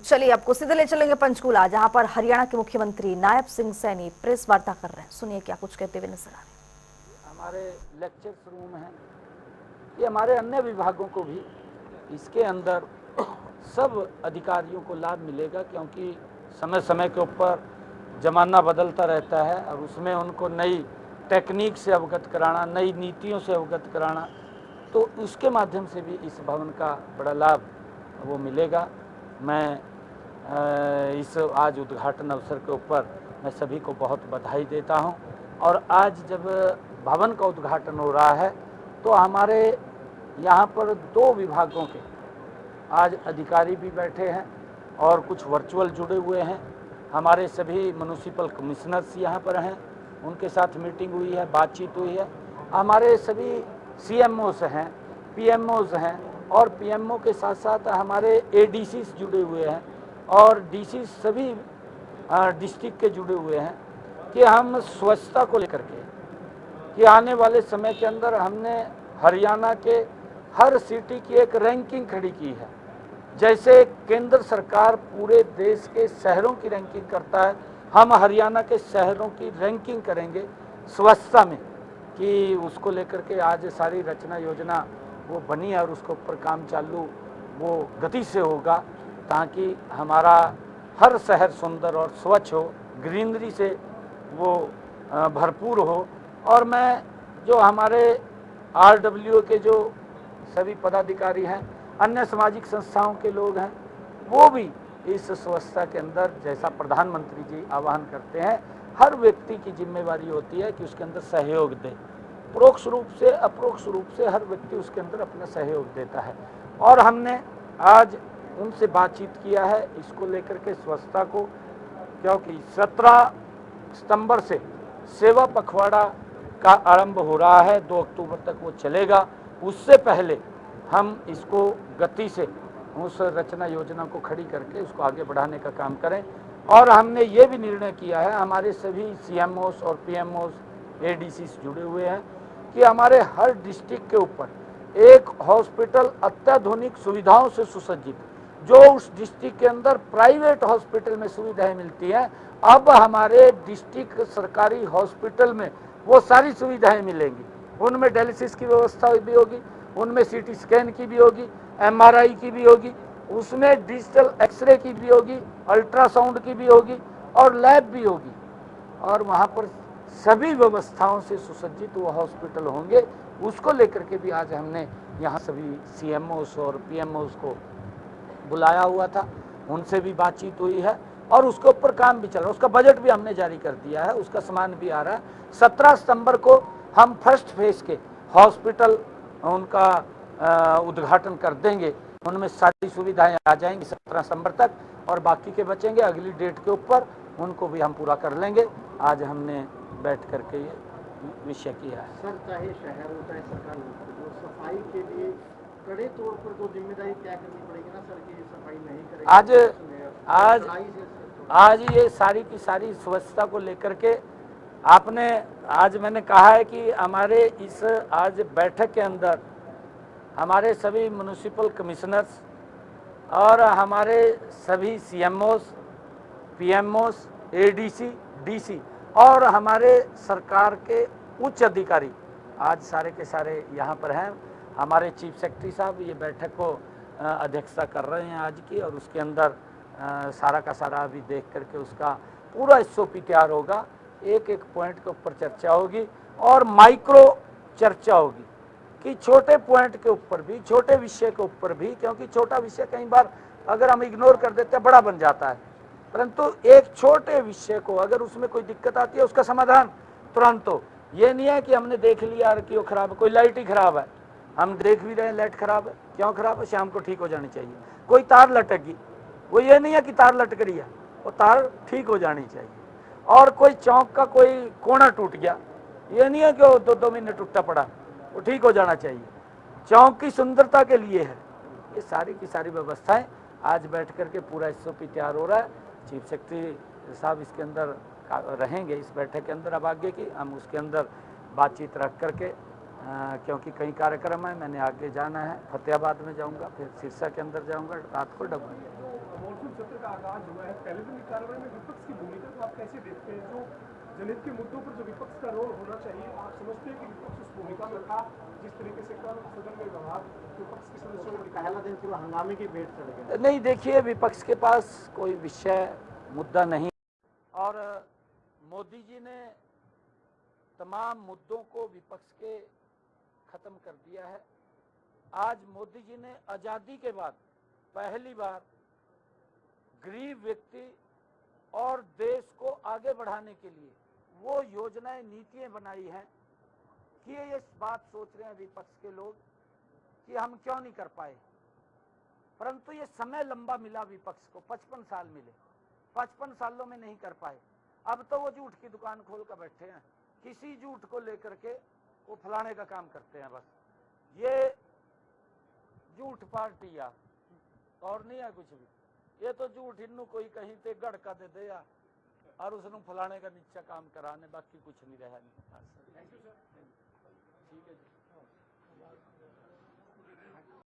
चलिए आपको सीधे ले चलेंगे पंचकूला, जहां पर हरियाणा के मुख्यमंत्री नायब सिंह सैनी प्रेस वार्ता कर रहे हैं। सुनिए क्या कुछ कहते हुए नजर आ रहे हैं। हमारे लेक्चर्स रूम हैं, ये हमारे अन्य विभागों को भी इसके अंदर सब अधिकारियों को लाभ मिलेगा, क्योंकि समय समय के ऊपर ज़माना बदलता रहता है और उसमें उनको नई टेक्निक से अवगत कराना, नई नीतियों से अवगत कराना, तो उसके माध्यम से भी इस भवन का बड़ा लाभ वो मिलेगा। मैं इस आज उद्घाटन अवसर के ऊपर मैं सभी को बहुत बधाई देता हूं। और आज जब भवन का उद्घाटन हो रहा है तो हमारे यहाँ पर 2 विभागों के आज अधिकारी भी बैठे हैं और कुछ वर्चुअल जुड़े हुए हैं। हमारे सभी म्यूनिसिपल कमिश्नर्स यहाँ पर हैं, उनके साथ मीटिंग हुई है, बातचीत हुई है। हमारे सभी सीएमओस हैं, पीएमओस हैं और पीएमओ के साथ साथ हमारे एडीसीस जुड़े हुए हैं और डीसी सभी डिस्ट्रिक्ट के जुड़े हुए हैं कि हम स्वच्छता को लेकर के कि आने वाले समय के अंदर हमने हरियाणा के हर सिटी की एक रैंकिंग खड़ी की है। जैसे केंद्र सरकार पूरे देश के शहरों की रैंकिंग करता है, हम हरियाणा के शहरों की रैंकिंग करेंगे स्वच्छता में, कि उसको लेकर के आज सारी रचना योजना वो बनी है और उसके ऊपर काम चालू वो गति से होगा, ताकि हमारा हर शहर सुंदर और स्वच्छ हो, ग्रीनरी से वो भरपूर हो। और मैं जो हमारे आरडब्ल्यू के जो सभी पदाधिकारी हैं, अन्य सामाजिक संस्थाओं के लोग हैं, वो भी इस स्वच्छता के अंदर, जैसा प्रधानमंत्री जी आह्वान करते हैं, हर व्यक्ति की जिम्मेवारी होती है कि उसके अंदर सहयोग दे। परोक्ष रूप से अपरोक्ष रूप से हर व्यक्ति उसके अंदर अपना सहयोग देता है। और हमने आज उनसे बातचीत किया है इसको लेकर के स्वच्छता को, क्योंकि 17 सितंबर से सेवा पखवाड़ा का आरंभ हो रहा है, 2 अक्टूबर तक वो चलेगा। उससे पहले हम इसको गति से उस रचना योजना को खड़ी करके उसको आगे बढ़ाने का काम करें। और हमने ये भी निर्णय किया है, हमारे सभी सीएमओस और पीएमओस एडीसीस जुड़े हुए हैं, कि हमारे हर डिस्ट्रिक्ट के ऊपर एक हॉस्पिटल अत्याधुनिक सुविधाओं से सुसज्जित, जो उस डिस्ट्रिक्ट के अंदर प्राइवेट हॉस्पिटल में सुविधाएं मिलती हैं, अब हमारे डिस्ट्रिक्ट सरकारी हॉस्पिटल में वो सारी सुविधाएं मिलेंगी। उनमें डायलिसिस की व्यवस्था भी होगी, उनमें सीटी स्कैन की भी होगी, एमआरआई की भी होगी, उसमें डिजिटल एक्सरे की भी होगी, अल्ट्रासाउंड की भी होगी और लैब भी होगी। और वहाँ पर सभी व्यवस्थाओं से सुसज्जित वो हॉस्पिटल होंगे। उसको लेकर के भी आज हमने यहाँ सभी सीएमओस और पीएमओस को बुलाया हुआ था, उनसे भी बातचीत हुई है और उसके ऊपर काम भी चल रहा है। उसका बजट भी हमने जारी कर दिया है, उसका सामान भी आ रहा है। 17 सितंबर को हम फर्स्ट फेज के हॉस्पिटल उनका उद्घाटन कर देंगे, उनमें सारी सुविधाएं आ जाएंगी 17 सितंबर तक, और बाकी के बचेंगे अगली डेट के ऊपर, उनको भी हम पूरा कर लेंगे। आज हमने बैठ करके ये विषय किया है। सर, चाहे शहर हो चाहे सरकार हो, तो सफाई के लिए कड़े तौर पर तो जिम्मेदारी तय करनी पड़ेगी ना सर, की सफाई नहीं करेंगे। आज ये सारी की सारी स्वच्छता को लेकर के आपने, आज मैंने कहा है कि हमारे इस आज बैठक के अंदर हमारे सभी म्यूनिसिपल कमिश्नर्स और हमारे सभी सीएमओस, पीएमओस, एडीसी, डीसी और हमारे सरकार के उच्च अधिकारी आज सारे के सारे यहाँ पर हैं। हमारे चीफ सेक्रेटरी साहब ये बैठक को अध्यक्षता कर रहे हैं आज की, और उसके अंदर सारा का सारा अभी देख करके उसका पूरा एसओपी तैयार होगा। एक एक पॉइंट के ऊपर चर्चा होगी और माइक्रो चर्चा होगी कि छोटे पॉइंट के ऊपर भी, छोटे विषय के ऊपर भी, क्योंकि छोटा विषय कई बार अगर हम इग्नोर कर देते हैं बड़ा बन जाता है, परंतु एक छोटे विषय को अगर उसमें कोई दिक्कत आती है उसका समाधान तुरंत हो। ये नहीं है कि हमने देख लिया कि वो खराब है, कोई लाइट ही खराब है, हम देख भी रहे हैं लाइट खराब है, क्यों खराब है, शाम को ठीक हो जानी चाहिए। कोई तार लटक गई, वो ये नहीं है कि तार लटक रही है, वो तार ठीक हो जानी चाहिए। और कोई चौक का कोई कोना टूट गया, ये नहीं है कि वो 2-2 महीने टूटता पड़ा, वो ठीक हो जाना चाहिए। चौक की सुंदरता के लिए है। ये सारी की सारी व्यवस्थाएं आज बैठ करके पूरा एसओपी तैयार हो रहा है। चीफ सेक्रेटरी साहब इसके अंदर रहेंगे, इस बैठक के अंदर। अब आगे की हम उसके अंदर बातचीत रख करके, क्योंकि कई कार्यक्रम है, मैंने आगे जाना है, फतेहाबाद में जाऊंगा, फिर सिरसा के अंदर जाऊंगा, रात को डबल। सत्र का आगाज हुआ है, पहले दिन की कार्रवाई में विपक्ष की भूमिका को आप कैसे देखते हैं? जो जनहित के मुद्दों पर जो विपक्ष का रोल होना चाहिए, आप समझते हैं कि विपक्ष उस भूमिका में था? जिस तरीके से कल सदन में व्यवहार विपक्ष के सदस्यों ने पहला दिन पूरा हंगामे की भेंट चढ़ गया। नहीं, देखिए, विपक्ष के पास कोई विषय मुद्दा नहीं, और मोदी जी ने तमाम मुद्दों को विपक्ष के खत्म कर दिया है। आज मोदी जी ने आजादी के बाद पहली बार गरीब व्यक्ति और देश को आगे बढ़ाने के लिए वो योजनाएं, नीतियां बनाई हैं कि ये बात सोच रहे हैं विपक्ष के लोग कि हम क्यों नहीं कर पाए, परंतु ये समय लंबा मिला विपक्ष को, 55 साल मिले, 55 सालों में नहीं कर पाए। अब तो वो झूठ की दुकान खोल कर बैठे हैं, किसी झूठ को लेकर के वो फलाने का काम करते हैं। बस ये झूठ पार्टी या और नहीं है कुछ भी, ये तो झूठ इन्नू कोई कहीं ते गढ़ का दे दिया और उसने फलाने का नीचा काम कराने, बाकी कुछ नहीं रहा।